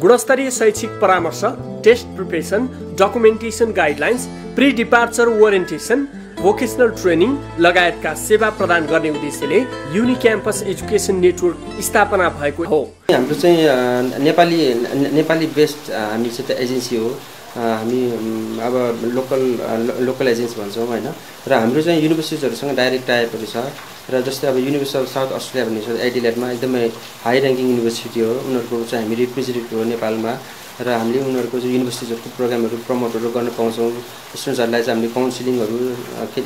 गुणस्तरीय शैक्षिक परामर्श, test preparation, documentation guidelines, pre departure orientation, vocational training लगायतका सेवा प्रदान गर्ने उद्देश्यले युनि क्याम्पस एजुकेसन नेटवर्क स्थापना भएको हो। हाम्रो चाहिँ नेपाली बेस्ड हामी चाहिँ एजेन्सी हो। हामी अब लोकल एजेन्सी भन्छौँ होइन। र हाम्रो चाहिँ युनिभर्सिटिजहरूसँग डाइरेक्ट टाइपहरू छ। र जस्तै अब युनिभर्सिटी अफ साउथ अस्ट्रेलिया भन्ने छ, एडिलेडमा एकदमै हाई र्याङ्किङ युनिभर्सिटी हो। उनीहरूको चाहिँ हामी रिप्रेजेन्टेटिभ हो नेपालमा। र हामीले उनीहरूको चाहिँ युनिभर्सिटिजहरूको प्रोग्रामहरू प्रमोटहरू गर्न पाउँछौँ। स्टुडेन्ट्सहरूलाई चाहिँ हामीले काउन्सिलिङहरू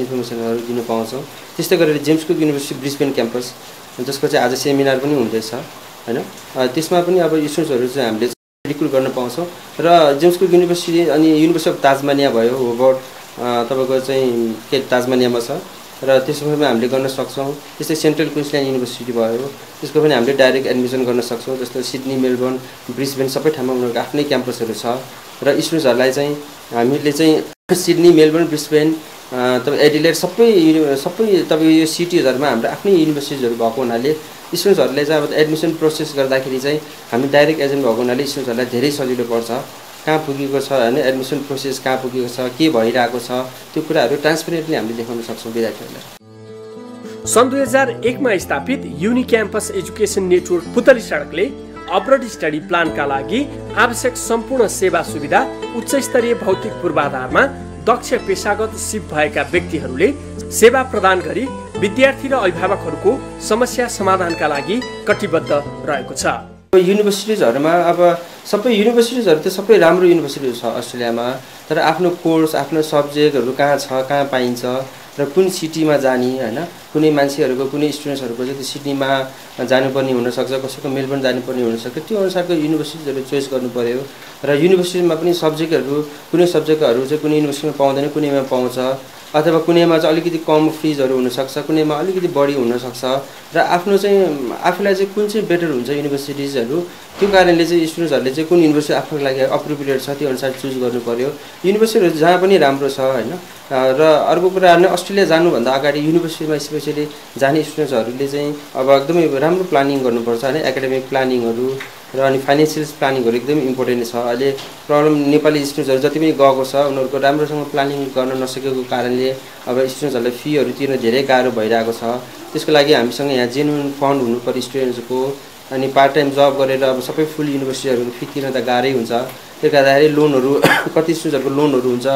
इन्फर्मेसनहरू दिन पाउँछौँ। त्यस्तै गरेर James cook university Brisbane campus, जसको चाहिँ आज सेमिनार पनि हुँदैछ होइन। त्यसमा पनि अब स्टुडेन्ट्सहरू चाहिँ हामीले रिक्रुट गर्न पाउँछौँ। र जेम्स कुक युनिभर्सिटी अनि युनिभर्सिटी अफ ताजमानिया भयो, होबर्ट तपाईँको चाहिँ के ताजमानियामा छ, र त्यसमा पनि हामीले गर्न सक्छौँ। त्यस्तै सेन्ट्रल क्विन्सल्यान्ड युनिभर्सिटी भयो, त्यसको पनि हामीले डाइरेक्ट एडमिसन गर्न सक्छौँ। जस्तो सिडनी, मेलबर्न, ब्रिस्बेन सबै ठाउँमा उनीहरूको आफ्नै क्याम्पसहरू छ। र स्टुडेन्ट्सहरूलाई चाहिँ हामीले चाहिँ सिडनी, मेलबर्न, ब्रिस्बेन, तपाईँ एडिलेड सबै तपाईँ यो सिटिजहरूमा हाम्रो आफ्नै युनिभर्सिटिजहरू भएको हुनाले स्टुडेन्ट्सहरूले चाहिँ अब एडमिसन प्रोसेस गर्दाखेरि चाहिँ हामी डाइरेक्ट एजेन्ट भएको हुनाले स्टुडेन्ट्सहरूलाई धेरै सजिलो पर्छ। कहाँ पुगेको छ होइन, एडमिसन प्रोसेस कहाँ पुगेको छ, के भइरहेको छ, त्यो कुराहरू ट्रान्सपेरेन्टली हामीले देखाउन सक्छौँ विद्यार्थीहरूलाई। सन् 2001 मा स्थापित युनि क्याम्पस एजुकेसन नेटवर्क पुतली सडकले अब्रड स्टडी प्लानका लागि आवश्यक सम्पूर्ण सेवा सुविधा, उच्च स्तरीय भौतिक पूर्वाधारमा दक्ष पेशागत सिप भएका व्यक्तिहरूले सेवा प्रदान गरी विद्यार्थी र अभिभावकहरूको समस्या समाधानका लागि कटिबद्ध रहेको छ। युनिभर्सिटिजहरूमा अब सबै युनिभर्सिटिजहरू त सबै राम्रो युनिभर्सिटी छ अस्ट्रेलियामा, तर आफ्नो कोर्स, आफ्नो सब्जेक्टहरू कहाँ छ, कहाँ पाइन्छ र कुन सिटीमा जाने होइन। कुनै मान्छेहरूको, कुनै स्टुडेन्ट्सहरूको चाहिँ त्यो सिडनीमा जानुपर्ने हुनसक्छ, कसैको मेलबर्न जानुपर्ने हुनसक्छ। त्यो अनुसारको युनिभर्सिटिजहरू चोइस गर्नु पऱ्यो। र युनिभर्सिटीमा पनि सब्जेक्टहरू, कुनै सब्जेक्टहरू चाहिँ कुनै युनिभर्सिटीमा पाउँदैन, कुनैमा पाउँछ, अथवा कुनैमा चाहिँ अलिकति कम फिजहरू हुनसक्छ, कुनैमा अलिकति बढी हुनसक्छ। र आफ्नो चाहिँ आफूलाई चाहिँ कुन चाहिँ बेटर हुन्छ युनिभर्सिटिजहरू, त्यो कारणले चाहिँ स्टुडेन्ट्सहरूले चाहिँ कुन युनिभर्सिटी आफूको लागि अप्रोप्रिएट छ त्यो अनुसार चुज गर्नु पऱ्यो। युनिभर्सिटीहरू जहाँ पनि राम्रो छ होइन। र अर्को कुरा नै अस्ट्रेलिया जानुभन्दा अगाडि युनिभर्सिटीमा स्पेसली जाने स्टुडेन्ट्सहरूले चाहिँ अब एकदमै राम्रो प्लानिङ गर्नुपर्छ होइन। एकाडेमिक प्लानिङहरू र अनि फाइनेन्सियल प्लानिङहरू एकदमै इम्पोर्टेन्ट छ। अहिले प्रब्लम नेपाली स्टुडेन्ट्सहरू जति पनि गएको छ उनीहरूको राम्रोसँग प्लानिङ गर्न नसकेको कारणले अब स्टुडेन्ट्सहरूलाई फीहरू तिर्न धेरै गाह्रो भइरहेको छ। त्यसको लागि हामीसँग यहाँ जेन्युन फन्ड हुनु पर्यो स्टुडेन्ट्सको। अनि पार्ट टाइम जब गरेर अब सबै फुल युनिभर्सिटीहरू फी तिर्न त गाह्रै हुन्छ। त्यो गर्दाखेरि लोनहरू कति स्टुडेन्ट्सहरूको लोनहरू हुन्छ,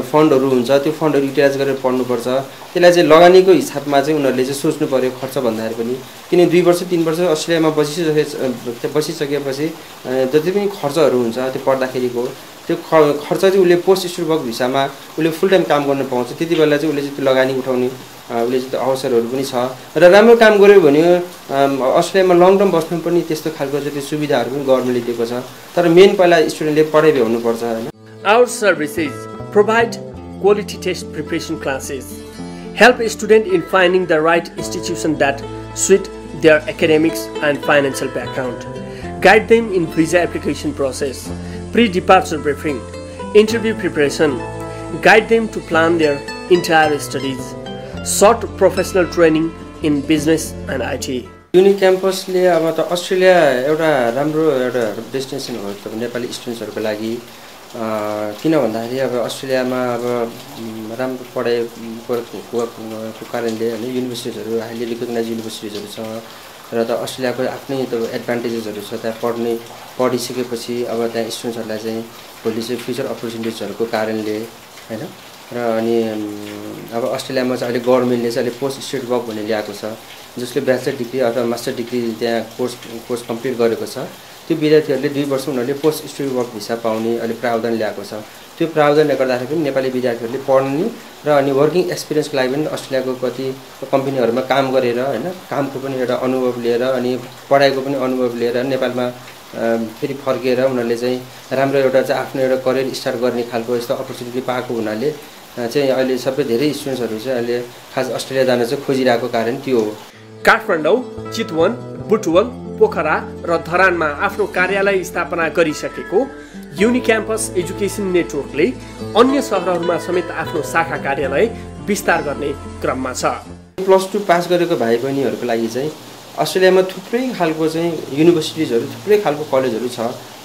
फन्डहरू हुन्छ, त्यो फन्डहरू युटिलाइज गरेर पढ्नुपर्छ। त्यसलाई चाहिँ लगानीको हिसाबमा चाहिँ उनीहरूले चाहिँ सोच्नु पऱ्यो खर्च भन्दाखेरि पनि। किन 2 वर्ष 3 वर्ष अस्ट्रेलियामा बसिसकेपछि जति पनि खर्चहरू हुन्छ त्यो पढ्दाखेरिको त्यो खर्च चाहिँ उसले पोस्ट स्टुडेन्ट वर्क भिसामा उसले फुल टाइम काम गर्न पाउँछ। त्यति बेला चाहिँ उसले चाहिँ त्यो लगानी उठाउने उसले चाहिँ अवसरहरू पनि छ। र राम्रो काम गर्यो भने अस्ट्रेलियामा लङ टर्म बस्नु पनि त्यस्तो खालको चाहिँ त्यो सुविधाहरू पनि गभर्मेन्टले दिएको छ। तर मेन पहिला स्टुडेन्टले पढाइ भ्याउनुपर्छ होइन। Our services provide quality test preparation classes, help a student in finding the right institution that suit their academics and financial background, guide them in visa application process, pre-departure briefing, interview preparation, guide them to plan their entire studies, short professional training in business and IT. युनि क्याम्पसले अब त Australia एउटा राम्रो एउटा destination हो त नेपाली स्टुडेन्ट्सहरूको लागि। किन भन्दाखेरि अब अस्ट्रेलियामा अब राम्रो पढाइको कारणले होइन युनिभर्सिटिजहरू हाइली रिकगनाइज युनिभर्सिटिजहरू छ। र त अस्ट्रेलियाको आफ्नै त एडभान्टेजेसहरू छ। त्यहाँ पढिसकेपछि अब त्यहाँ स्टुडेन्ट्सहरूलाई चाहिँ भोलि चाहिँ फ्युचर अपर्च्युनिटिजहरूको कारणले होइन। र अनि अब अस्ट्रेलियामा चाहिँ अहिले गभर्मेन्टले चाहिँ अहिले पोस्ट स्टडी वर्क भन्ने ल्याएको छ, जसले ब्याचलर डिग्री अथवा मास्टर डिग्री त्यहाँ कोर्स कम्प्लिट गरेको छ। त्यो विद्यार्थीहरूले 2 वर्ष उनीहरूले पोस्ट स्टडी वर्क भिसा पाउने अहिले प्रावधान ल्याएको छ। त्यो प्रावधानले गर्दाखेरि पनि नेपाली विद्यार्थीहरूले पढ्ने र अनि वर्किङ एक्सपिरियन्सको लागि पनि अस्ट्रेलियाको कति कम्पनीहरूमा काम गरेर होइन, कामको पनि एउटा अनुभव लिएर अनि पढाइको पनि अनुभव लिएर नेपालमा फेरि फर्केर उनीहरूले चाहिँ राम्रो एउटा चाहिँ आफ्नो एउटा करियर स्टार्ट गर्ने खालको यस्तो अपर्च्युनिटी पाएको हुनाले चाहिँ अहिले सबै धेरै स्टुडेन्ट्सहरू चाहिँ अहिले खास अस्ट्रेलिया जान चाहिँ खोजिरहेको कारण त्यो हो। काठमाडौँ, चितवन, बुटवल, पोखरा र धरानमा आफ्नो कार्यालय स्थापना गरिसकेको युनि क्याम्पस एजुकेसन नेटवर्कले अन्य सहरहरूमा समेत आफ्नो शाखा कार्यालय विस्तार गर्ने क्रममा छ। +2 पास गरेको भाइ बहिनीहरूको लागि चाहिँ अस्ट्रेलियामा थुप्रै खालको चाहिँ युनिभर्सिटिजहरू थुप्रै खालको कलेजहरू छ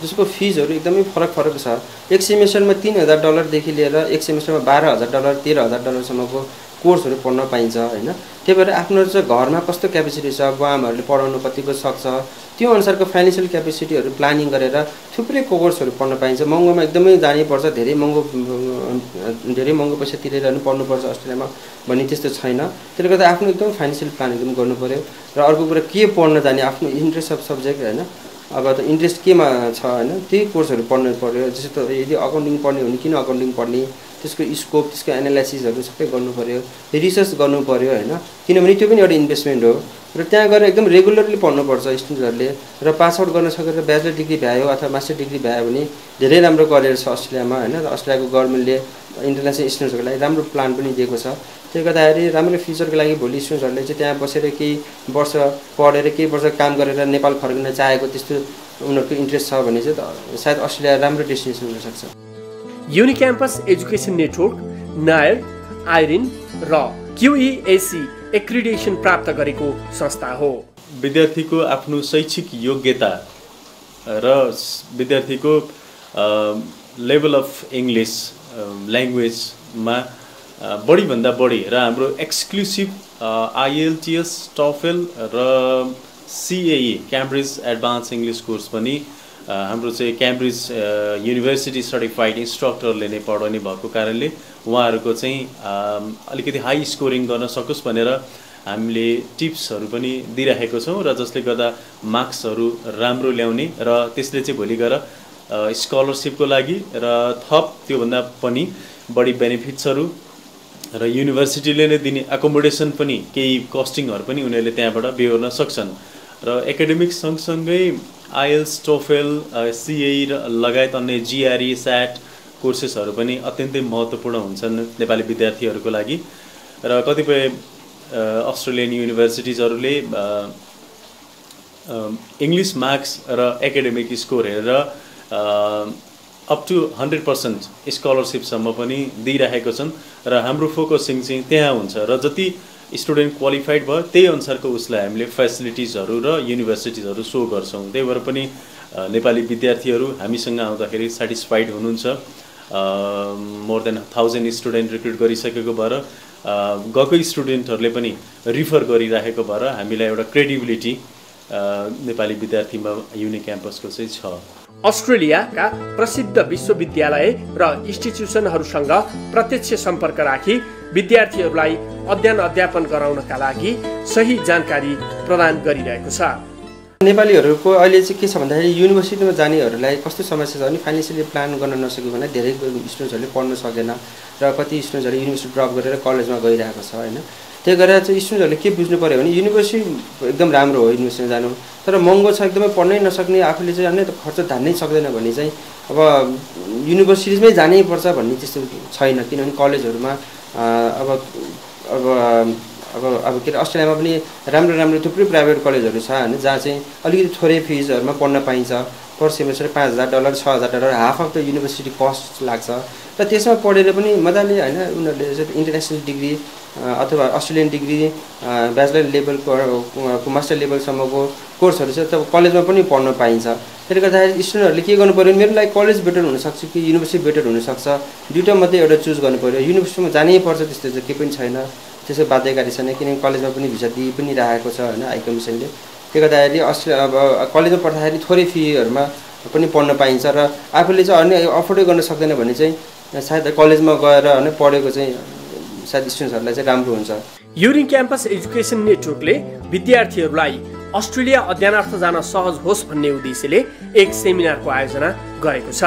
जसको फिजहरू एकदमै फरक छ। एक सेमेस्टरमा $3,000 देखि लिएर एक सेमेस्टरमा $12,000 $13,000 सम्मको कोर्सहरू पढ्न पाइन्छ हैन। त्यही भएर आफ्नो चाहिँ घरमा कस्तो क्यापेसिटी छ, बुवाआमाहरूले पढाउनु कतिको सक्छ, त्यो अनुसारको फाइनेन्शियल क्यापेसिटीहरू प्लानिङ गरेर थुप्रै कोर्सहरू पढ्न पाइन्छ। महँगोमा एकदमै जानुपर्छ, धेरै महँगो पैसा तिरेर पनि पढ्नुपर्छ अस्ट्रेलियामा भन्ने त्यस्तो छैन। त्यसले गर्दा आफ्नो एकदम फाइनेन्शियल प्लान एकदम गर्नु पर्यो। र अर्को कुरा के पढ्न जाने, आफ्नो इन्ट्रेस्ट अफ सब्जेक्ट हैन, अब त इन्ट्रेस्ट केमा छ हैन, त्यही कोर्सहरू पढ्नु पर्यो। जस्तो यदि अकाउन्टिङ पढ्ने हो भने किन अकाउन्टिङ पढ्ने, त्यसको स्कोप, त्यसको एनालाइसिसहरू सबै गर्नु पर्यो, रिसर्च गर्नु पर्यो हैन, किनभने त्यो पनि एउटा इन्भेस्टमेन्ट हो। र त्यहाँ गएर एकदम रेगुलरली पढ्नुपर्छ स्टुडेन्टहरूले। र पास आउट गर्न सकेर ब्याचलर डिग्री भ्यायो अथवा मास्टर डिग्री भ्यायो भने धेरै राम्रो करियर छ अस्ट्रेलियामा हैन। र अस्ट्रेलियाको गभर्नमेन्टले इन्टरनेसनल स्टुडेन्ट्सहरूको लागि राम्रो प्लान पनि दिएको छ। त्यसले गर्दाखेरि राम्रो फ्युचरको लागि भोलि स्टुडेन्ट्सहरूले चाहिँ त्यहाँ बसेर केही वर्ष पढेर केही वर्ष काम गरेर नेपाल फर्किन चाहेको त्यस्तो उनीहरूको इन्ट्रेस्ट छ भने चाहिँ सायद अस्ट्रेलिया राम्रो डेस्टिनेसन हुनसक्छ। युनिक्याम्पस एजुकेसन नेटवर्क नायर, आइरिन र QEAC एक्रिडेसन प्राप्त गरेको संस्था हो। विद्यार्थीको आफ्नो शैक्षिक योग्यता र विद्यार्थीको लेभल अफ इङ्ग्लिस ल्याङ्ग्वेजमा बढीभन्दा बढी र हाम्रो एक्सक्लुसिभ IELTS, TOEFL र CAE Cambridge advance English course पनि हाम्रो चाहिँ क्याम्ब्रिज युनिभर्सिटी सर्टिफाइड इन्स्ट्रक्टरले नै पढाउने भएको कारणले उहाँहरूको चाहिँ अलिकति हाई स्कोरिङ गर्न सकोस् भनेर हामीले टिप्सहरू पनि दिइराखेको छौँ र जसले गर्दा मार्क्सहरू राम्रो ल्याउने र त्यसले चाहिँ भोलि गएर स्कलरसिपको लागि र थप त्योभन्दा पनि बढी बेनिफिट्सहरू र युनिभर्सिटीले नै दिने एकोमोडेसन पनि केही कस्टिङहरू पनि उनीहरूले त्यहाँबाट बेहोर्न सक्छन्। र एकाडेमिक सँगसँगै IELTS, TOEFL, CAE र लगायत अन्य GRE, SAT कोर्सेसहरू पनि अत्यन्तै महत्त्वपूर्ण हुन्छन् नेपाली विद्यार्थीहरूको लागि। र कतिपय अस्ट्रेलियन युनिभर्सिटिजहरूले इङ्ग्लिस मार्क्स र एकाडेमिक स्कोर हेरेर अप टु 100% स्कलरसिपसम्म पनि दिइरहेको छन् र हाम्रो फोकसिङ चाहिँ त्यहाँ हुन्छ। र जति स्टुडेन्ट क्वालिफाइड भयो त्यही अनुसारको उसलाई हामीले फेसिलिटिजहरू र युनिभर्सिटिजहरू सो गर्छौँ। त्यही भएर पनि नेपाली विद्यार्थीहरू हामीसँग आउँदाखेरि सेटिस्फाइड हुनुहुन्छ। मोर देन 1000 स्टुडेन्ट रिक्रुट गरिसकेको भएर गएकै स्टुडेन्टहरूले पनि रिफर गरिरहेको भएर हामीलाई एउटा क्रेडिबिलिटी नेपाली विद्यार्थीमा युनिक्याम्पसको चाहिँ छ। अस्ट्रेलियाका प्रसिद्ध विश्वविद्यालय र इन्स्टिट्युसनहरूसँग प्रत्यक्ष सम्पर्क राखी विद्यार्थीहरूलाई अध्ययन अध्यापन गराउनका लागि सही जानकारी प्रदान गरिरहेको छ। नेपालीहरूको अहिले चाहिँ के छ भन्दाखेरि युनिभर्सिटीमा जानेहरूलाई कस्तो समस्या छ भने फाइनेन्सियली प्लान गर्न नसक्यो भने धेरै स्टुडेन्ट्सहरूले पढ्न सकेन र कति स्टुडेन्ट्सहरूले युनिभर्सिटी ड्रप गरेर कलेजमा गइरहेको छ हैन। त्यही गरेर चाहिँ स्टुडेन्टहरूले के बुझ्नु पर्यो भने युनिभर्सिटी एकदम राम्रो हो युनिभर्सिटीमा जानु, तर महँगो छ, एकदमै पढ्नै नसक्ने, आफूले चाहिँ अन्य खर्च धान्नै सक्दैन भने चाहिँ अब युनिभर्सिटीमै जानै पर्छ भन्ने त्यस्तो छैन। किनभने कलेजहरूमा अब के अरे अस्ट्रेलियामा पनि राम्रो थुप्रै प्राइभेट कलेजहरू छ हैन, जहाँ चाहिँ अलिकति थोरै फिजहरूमा पढ्न पाइन्छ। Per semester $5,000 $6,000 half of the university cost लाग्छ। र त्यसमा पढेर पनि मजाले हैन उनीहरूले इन्टरनेसनल डिग्री अथवा अस्ट्रेलियन डिग्री ब्याचलर लेभलको मास्टर लेभलसम्मको कोर्सहरू छ तब कलेजमा पनि पढ्न पाइन्छ। त्यसले गर्दाखेरि स्टुडेन्टहरूले के गर्नु पर्यो, मेरो लागि कलेज बेटर हुनसक्छ कि युनिभर्सिटी बेटर हुनसक्छ, दुईवटा मध्ये एउटा चुज गर्नु पर्यो। युनिभर्सिटीमा जानै पर्छ त्यस्तो चाहिँ केही पनि छैन, त्यसो बाध्यकारी छैन, किनभने कलेजमा पनि भिसा दिइ पनि राखेको छ हैन हाई कमिसनले। त्यो गर्दाखेरि अब कलेजमा पढ्दाखेरि थोरै फीहरूमा पनि पढ्न पाइन्छ र आफूले चाहिँ अन्य अफोर्डै गर्न सक्दैन भने चाहिँ सायद कलेजमा गएर हैन पढेको चाहिँ सायद स्टुडेन्ट्सहरूलाई चाहिँ राम्रो हुन्छ। युनिक्याम्पस एजुकेसन नेटवर्कले विद्यार्थीहरूलाई अस्ट्रेलिया अध्ययनार्थ जान सहज होस् भन्ने उद्देश्यले एक सेमिनारको आयोजना गरेको छ।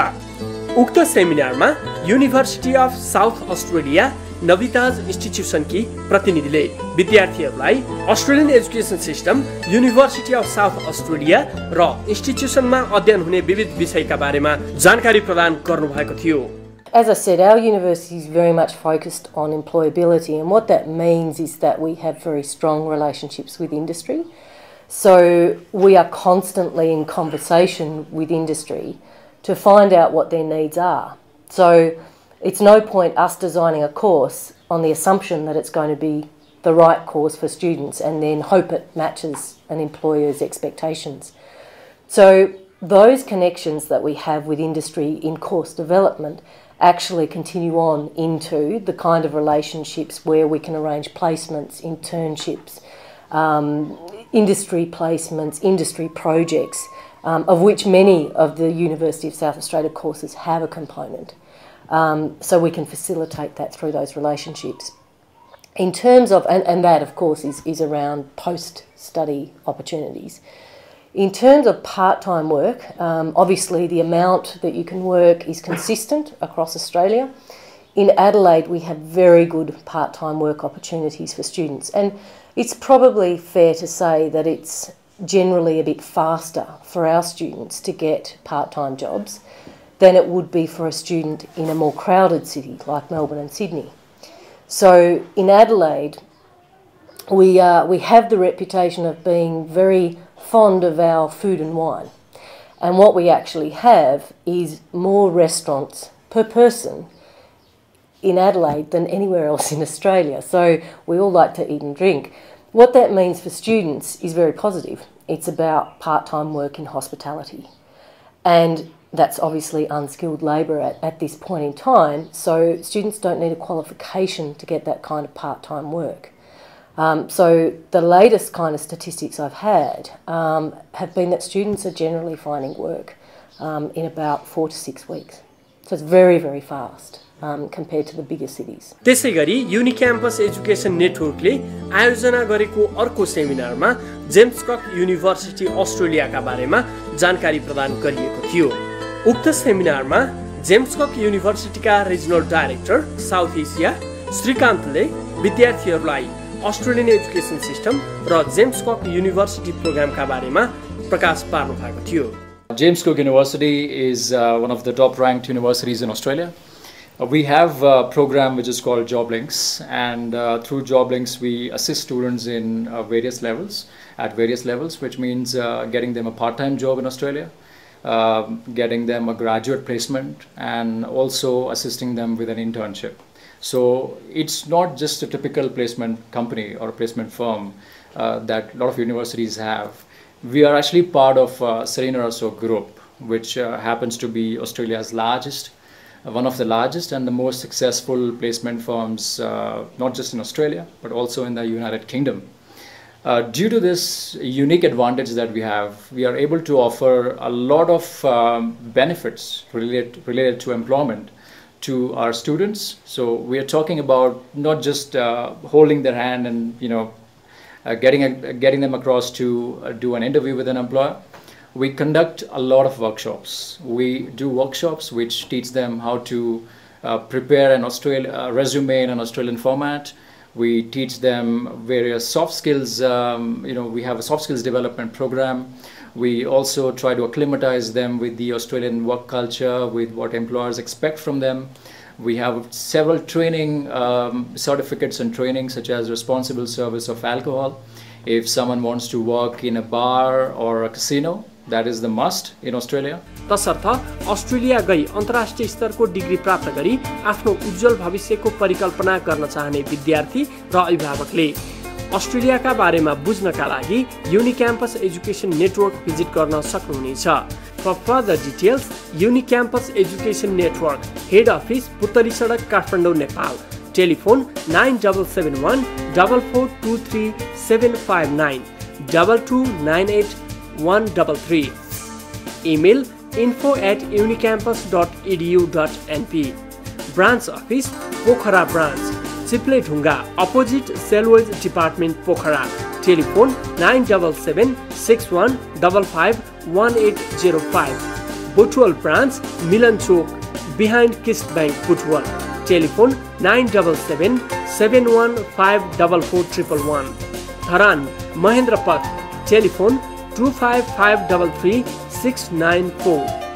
उक्त सेमिनारमा युनिभर्सिटी अफ साउथ अस्ट्रेलिया नविताज इन्स्टिट्युसनकी प्रतिनिधिले विद्यार्थीहरूलाई Australian education system, university of south Australia र इन्स्टिट्युसनमा अध्ययन हुने विविध विषयका बारेमा जानकारी प्रदान गर्नुभएको थियो। As I said, our university is very much focused on employability, and what that means is that we have very strong relationships with industry. So we are constantly in conversation with industry to find out what their needs are. So it's no point us designing a course on the assumption that it's going to be the right course for students and then hope it matches an employer's expectations. So those connections that we have with industry in course development actually continue on into the kind of relationships where we can arrange placements, internships, industry placements, industry projects, of which many of the University of South Australia courses have a component. So we can facilitate that through those relationships. In terms of, and that of course is around post-study opportunities. In terms of part-time work, obviously the amount that you can work is consistent across Australia. In Adelaide we have very good part-time work opportunities for students, and it's probably fair to say that it's generally a bit faster for our students to get part-time jobs than it would be for a student in a more crowded city like Melbourne and Sydney. So in Adelaide we have the reputation of being very fond of our food and wine, and what we actually have is more restaurants per person in Adelaide than anywhere else in Australia. So we all like to eat and drink. What that means for students is very positive. It's about part-time work in hospitality, and that's obviously unskilled labour at this point in time, so students don't need a qualification to get that kind of part-time work. So the latest kind of statistics I've had have been that students are generally finding work in about 4 to 6 weeks. So it's very, very fast compared to the bigger cities. त्यसैगरी युनिक्याम्पस education नेटवर्कले आयोजना गरेको अर्को सेमिनारमा James Cook university अस्ट्रेलियाका बारेमा जानकारी प्रदान गरिएको थियो। उक्त सेमिनारमा जेम्स कक युनिभर्सिटीका रिजनल डाइरेक्टर साउथ एसिया श्रीकान्तले विद्यार्थीहरूलाई अस्ट्रेलियन एजुकेसन सिस्टम र जेम्स कक युनिभर्सिटी प्रोग्रामका बारेमा प्रकाश पार्नु भएको थियो। James Cook University is one of the top ranked universities in Australia. We have a program which is called JobLinks, and through JobLinks we assist students in various levels, which means getting them a part-time job in Australia, getting them a graduate placement, and also assisting them with an internship. So it's not just a typical placement company or a placement firm that a lot of universities have. We are actually part of Serena Russo Group, which happens to be Australia's largest, one of the largest and the most successful placement firms, not just in Australia, but also in the United Kingdom. Due to this unique advantage that we have, we are able to offer a lot of benefits related to employment to our students. So we are talking about not just holding their hand and getting them across to do an interview with an employer. We conduct a lot of workshops. We do workshops which teach them how to prepare a resume in an Australian format. We teach them various soft skills. We have a soft skills development program. We also try to acclimatize them with the Australian work culture, with what employers expect from them. We have several training certificates and training, such as responsible service of alcohol. If someone wants to work in a bar or a casino, that is the must in Australia. तसर्थ Australia गई अन्तर्राष्ट्रिय स्तरको degree प्राप्त गरी आफ्नो उज्जवल भविष्यको परिकल्पना गर्न चाहने विद्यार्थी र अभिभावकले अस्ट्रेलियाका बारेमा बुझ्नका लागि युनिक्याम्पस एजुकेसन नेटवर्क भिजिट गर्न सक्नुहुनेछ। For further details, Unicampus Education Network, Head Office, Puttali Sadak, Kathmandu, Nepal. Telephone 9771 4423 759 2298 133. Email info@unicampus.edu.np. Branch Office, Pokhara Branch, Chiple Dhunga, opposite Selway Department, Pokhara. Telephone 977 61 55 1805. Butwal Branch, Milan Chowk, behind Kist Bank, Butwal. Telephone 977 715 4411. Dharan, Mahendra Path. Telephone 25533 694.